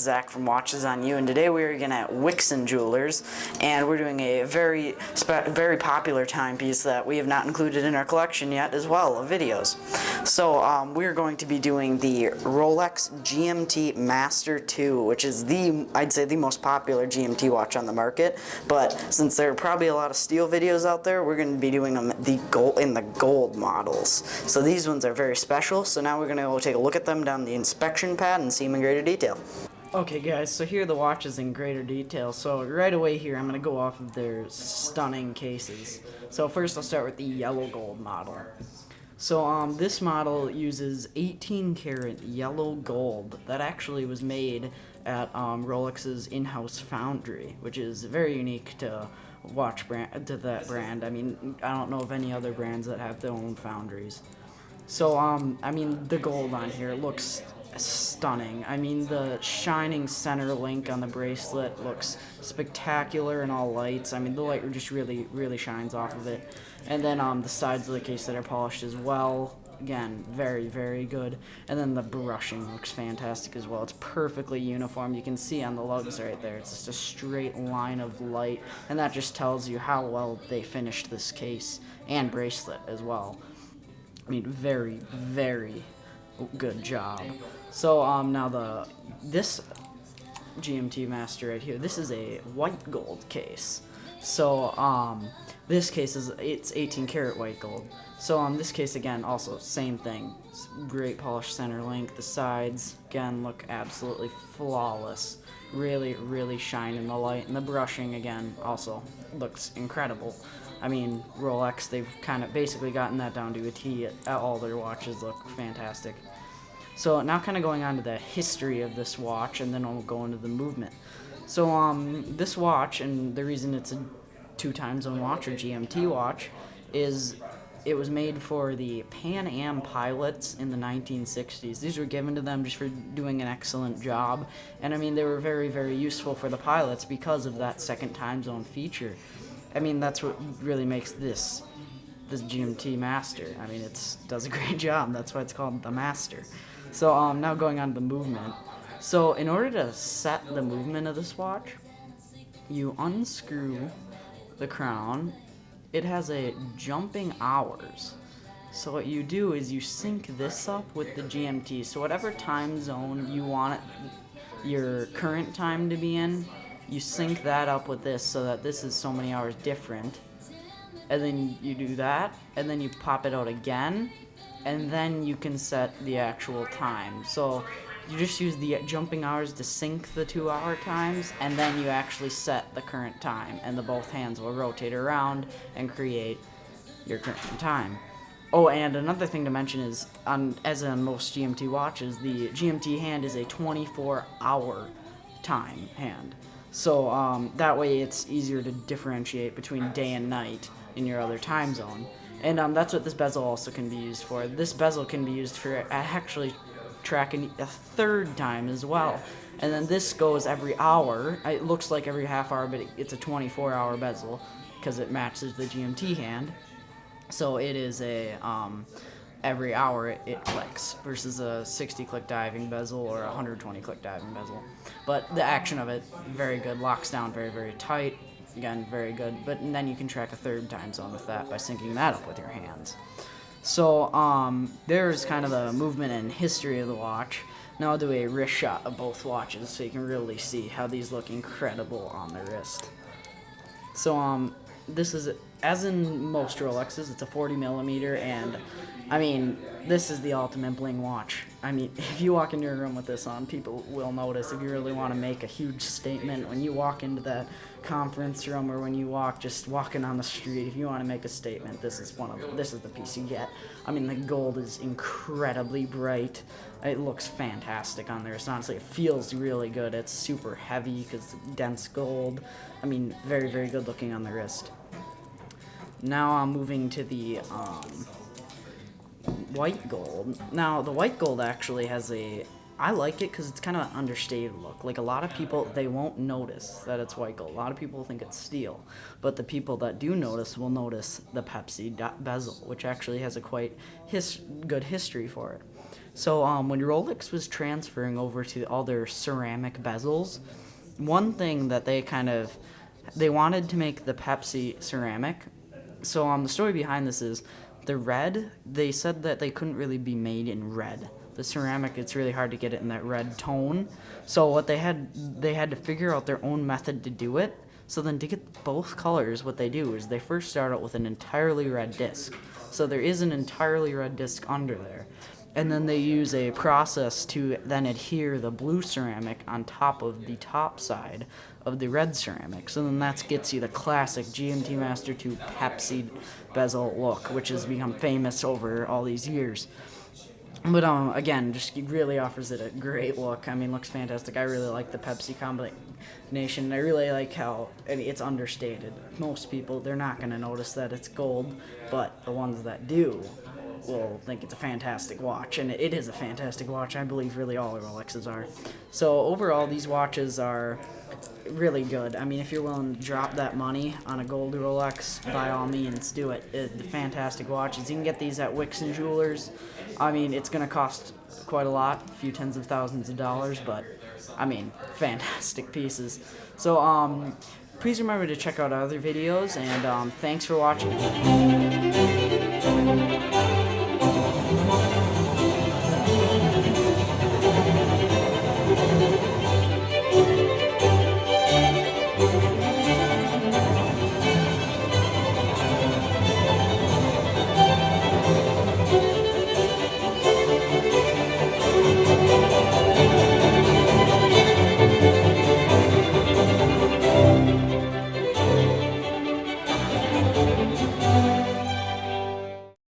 Zach from Watches on You, and today we are again at Wixon Jewelers, and we're doing a very popular timepiece that we have not included in our collection yet as well of videos. So we're going to be doing the Rolex GMT Master II, which is I'd say the most popular GMT watch on the market, but since there are probably a lot of steel videos out there, we're going to be doing them in the gold models. So these ones are very special, so now we're going to go take a look at them down the inspection pad and see them in greater detail. Okay guys, so here are the watches in greater detail. So right away here I'm going to go off of their stunning cases. So first I'll start with the yellow gold model. So this model uses 18 karat yellow gold that actually was made at Rolex's in-house foundry, which is very unique to that brand. I mean, I don't know of any other brands that have their own foundries. So I mean, the gold on here looks stunning. I mean, the shining center link on the bracelet looks spectacular in all lights. I mean, the light just really shines off of it. And then the sides of the case that are polished as well. Again, very good. And then the brushing looks fantastic as well. It's perfectly uniform. You can see on the lugs right there, it's just a straight line of light, and that just tells you how well they finished this case and bracelet as well. I mean, very good job. So now this GMT Master right here, this is a white gold case. So this case it's 18 karat white gold. So this case again, also same thing. Great polished center link. The sides again look absolutely flawless. Really shine in the light, and the brushing again also looks incredible. I mean, Rolex, they've kind of basically gotten that down to a T. All their watches look fantastic. So now kind of going on to the history of this watch, and then we'll go into the movement. So this watch, and the reason it's a 2 time zone watch or GMT watch, is it was made for the Pan Am pilots in the 1960s. These were given to them just for doing an excellent job, and I mean, they were very useful for the pilots because of that second time zone feature. I mean, that's what really makes this GMT Master. I mean, it does a great job. That's why it's called the Master. So now going on to the movement. So in order to set the movement of this watch, you unscrew the crown. It has a jumping hours. So what you do is you sync this up with the GMT. So whatever time zone you want your current time to be in, you sync that up with this so that this is so many hours different. And then you do that, and then you pop it out again, and then you can set the actual time. So you just use the jumping hours to sync the 2 hour times, and then you actually set the current time, and both hands will rotate around and create your current time. Oh, and another thing to mention is, as in most GMT watches, the GMT hand is a 24-hour time hand. So that way it's easier to differentiate between day and night in your other time zone. And that's what this bezel also can be used for. This bezel can be used for actually tracking a third time as well. And then this goes every hour. It looks like every half hour, but it's a 24-hour bezel because it matches the GMT hand. So it is a every hour it clicks versus a 60-click diving bezel or a 120-click diving bezel. But the action of it, very good. Locks down very tight. Again, very good. But then you can track a third time zone with that by syncing that up with your hands. So there's kind of the movement and history of the watch. Now I'll do a wrist shot of both watches so you can really see how these look incredible on the wrist. So this is, as in most Rolexes, it's a 40mm, and I mean, this is the ultimate bling watch. I mean, if you walk into a room with this on, people will notice. If you really want to make a huge statement, when you walk into that conference room, or when you walking on the street, if you want to make a statement, this is the piece you get. I mean, the gold is incredibly bright. It looks fantastic on there. It's honestly, it feels really good. It's super heavy because dense gold. I mean, very good looking on the wrist. Now I'm moving to the white gold. Now the white gold actually has I like it because it's kind of an understated look. Like, a lot of people, they won't notice that it's white gold. A lot of people think it's steel, but the people that do notice will notice the Pepsi bezel, which actually has a quite good history for it. So when Rolex was transferring over to all their ceramic bezels, one thing that they wanted to make the Pepsi ceramic. So the story behind this is the red. They said that they couldn't really be made in red. The ceramic, it's really hard to get it in that red tone. So what they had to figure out their own method to do it. So then to get both colors, what they do is they first start out with an entirely red disc. So there is an entirely red disc under there. And then they use a process to then adhere the blue ceramic on top of the top side of the red ceramic. So then that gets you the classic GMT Master II Pepsi bezel look, which has become famous over all these years. But again, just really offers it a great look. I mean, looks fantastic. I really like the Pepsi combination. I really like how it's understated. Most people, they're not going to notice that it's gold, but the ones that do will think it's a fantastic watch, and it is a fantastic watch. I believe really all Rolexes are. So overall, these watches are really good. I mean, if you're willing to drop that money on a gold Rolex, by all means, do it. The fantastic watches. You can get these at Wixon Jewelers. I mean, it's going to cost quite a lot, a few tens of thousands of dollars, but, I mean, fantastic pieces. So, please remember to check out our other videos, and thanks for watching.